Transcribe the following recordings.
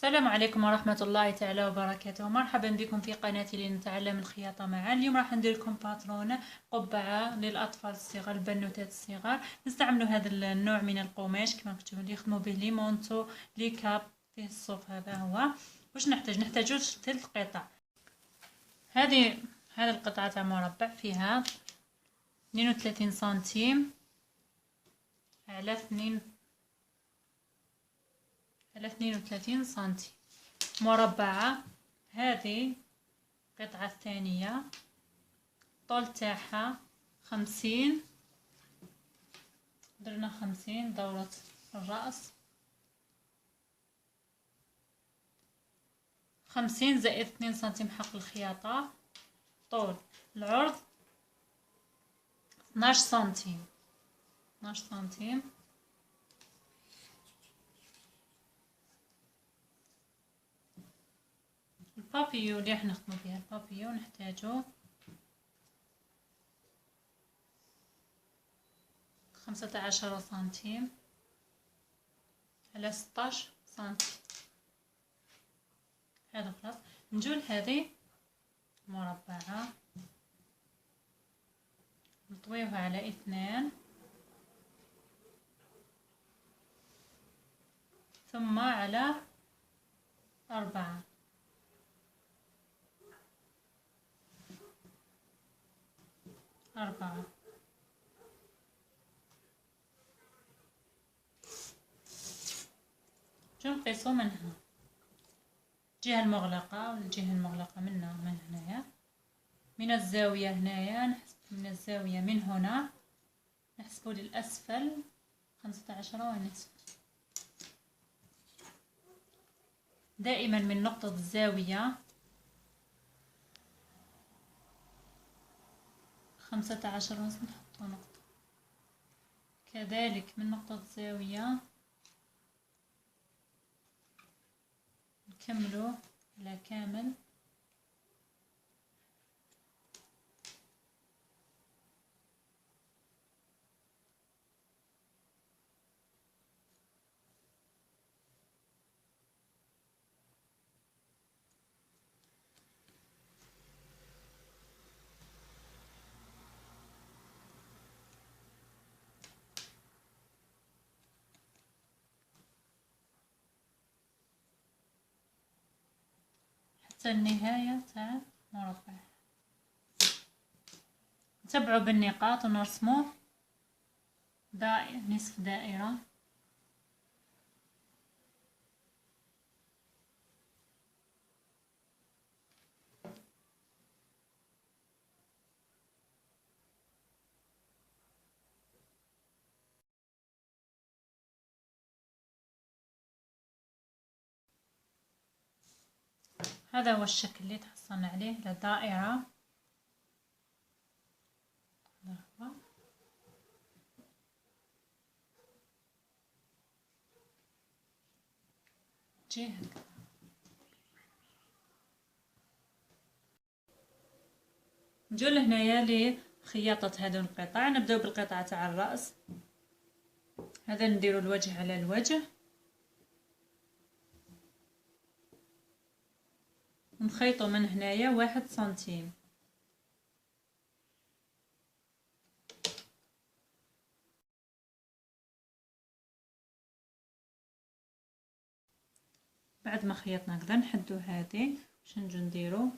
السلام عليكم ورحمة الله تعالى وبركاته. مرحبا بكم في قناتي لنتعلم الخياطة معا. اليوم راح ندير لكم باترونة قبعة للأطفال الصغار، البنوتات الصغار. نستعملوا هذا النوع من القماش كما كتبوا لي، يخدموا به لي مونتو لي كاب فيه الصوف. هذا هو. واش نحتاجو 3 قطع. هذه القطعة تاع مربع فيها 32 سنتيم على 32 سنتي مربعة. هذه القطعة الثانية الطول تاعها 50، درنا 50 دورة الرأس، 50 زائد 2 سنتيم حق الخياطة. طول العرض 12 سنتيم، 12 سنتيم. البابيو اللي راح نخدمو بها، البابيو نحتاجو 15 سنتيم على 16 سنتيم. هذا خلاص. نجو لهذه مربعة نطويوها على 2 ثم على 4. جو نقيسو من هنا، الجهة المغلقة والجهة المغلقة من هنايا، من الزاوية هنايا نحسب من الزاوية من هنا نحسبو للأسفل 15 ونصف. دائما من نقطة الزاوية 15 ونصف نحطو نقطة، كذلك من نقطة الزاوية نكملو على كامل. حتى النهاية تاع المربع. نتبعوا بالنقاط ونرسموا نصف دائرة. هذا هو الشكل اللي تحصلنا عليه للدائرة. تجي هكذا. نجو لهنايا لخياطة هذو القطع. نبداو بالقطعة تاع الرأس. هذا نديرو الوجه على الوجه ونخيطو من هنايا 1 سنتيم. بعد ما خيطنا هكذا نحدو هذه. واش نجو نديرو؟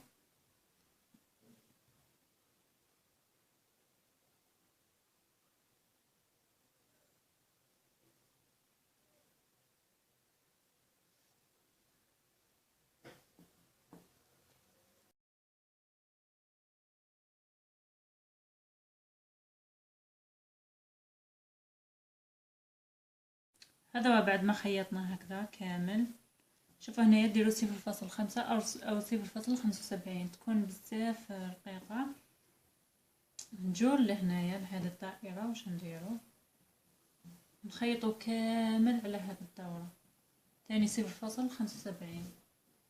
هذا هو بعد ما خيطنا هكذا كامل. شوفوا هنايا ديروا 0.5 او 0.75 تكون بزاف رقيقه. نجو لهنايا لهاد الدائره. واش نديرو؟ نخيطو كامل على هاد الدوره ثاني 0.75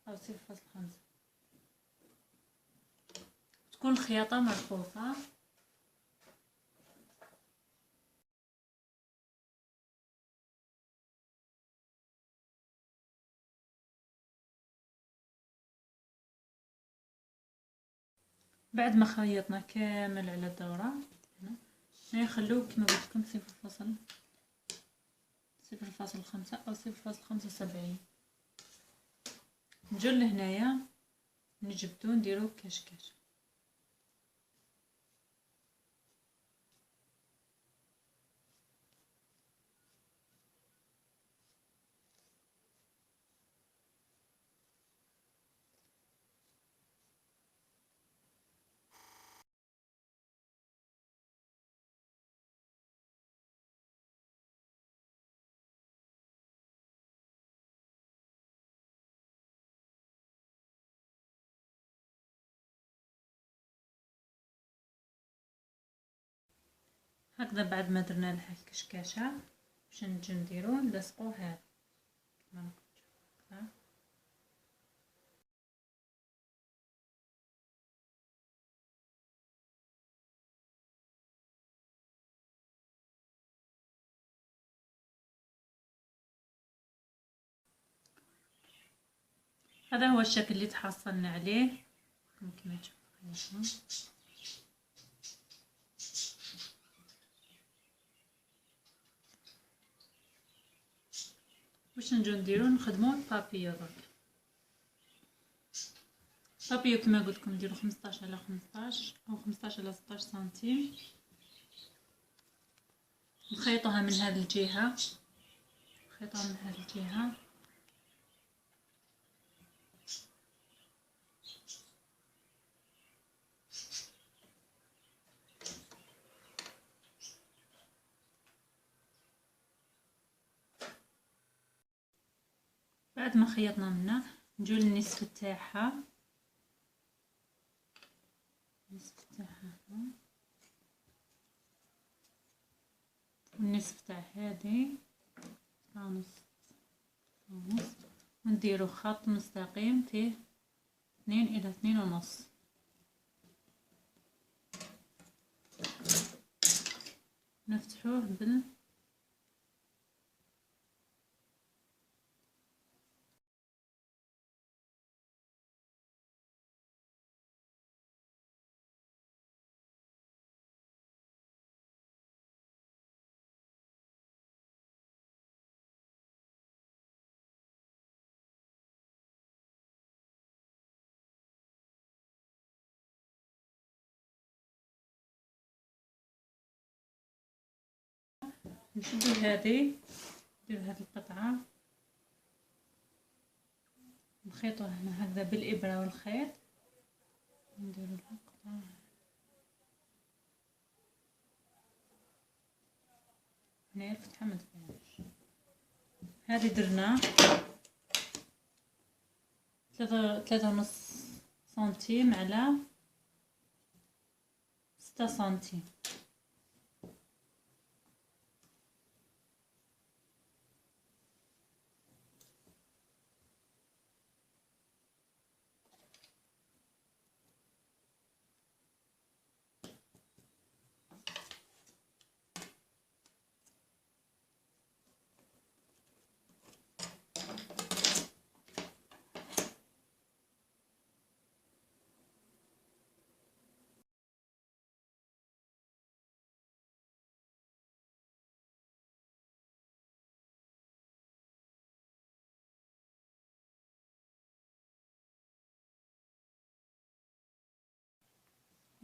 او 0.5 تكون الخياطه مرفوفه. بعد ما خيطنا كامل على الدورة نخلوه كما قلت لكم 0.5 أو 0.75. نجو لهنايا نجبدو نديرو كشكش. هكذا بعد ما درنا لها الكشكاشه باش نجي نديرو نلصقو هذا كما راكم تشوفوا. هذا هو الشكل اللي تحصلنا عليه كما تشوفوا. واش نجو نديرو نخدمو البابيو درك. البابيو كما قلت لكم نديرو 15 على 15 او 15 على 16 سنتيم. نخيطوها من هذه الجهه، نخيطوها من هذه الجهه بعد ما خيطنا منها نجو للنصف تاعها، النصف تاعها والنصف تاع هذه نص ونص، ونديرو خط مستقيم فيه 2 إلى 2.5. نفتحوه نشدو هذه، نديرو هذه القطعة نخيطوها هنا هكذا بالإبرة والخيط، نديرو لها قطعة هنا الفتحة ما تبانش. هذه درنا 3.5 سنتيم على 6 سنتيم.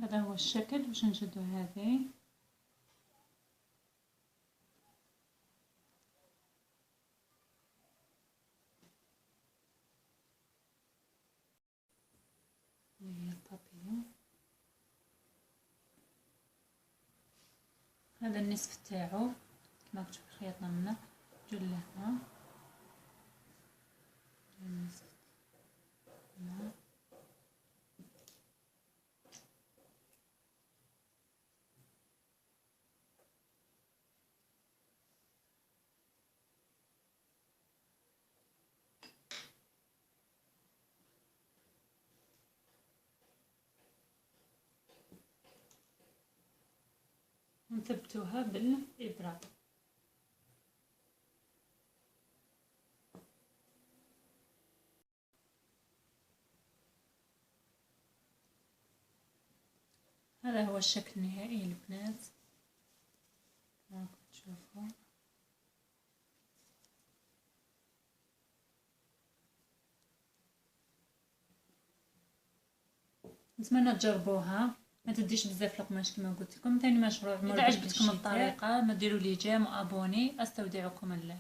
هذا هو الشكل. باش نشدو هذه هي البابيون، هذا النصف تاعو كما كتشوفوا خيطنا منه جلها النصف هنا. ونثبتوها بالإبرة. هذا هو الشكل النهائي البنات كما تشوفوا. نتمنى تجربوها، ما تديش بزاف القماش كما قلت لكم. ثاني مشروع اذا عجبتكم الطريقه ما ديروا لي جيم وابوني. استودعكم الله.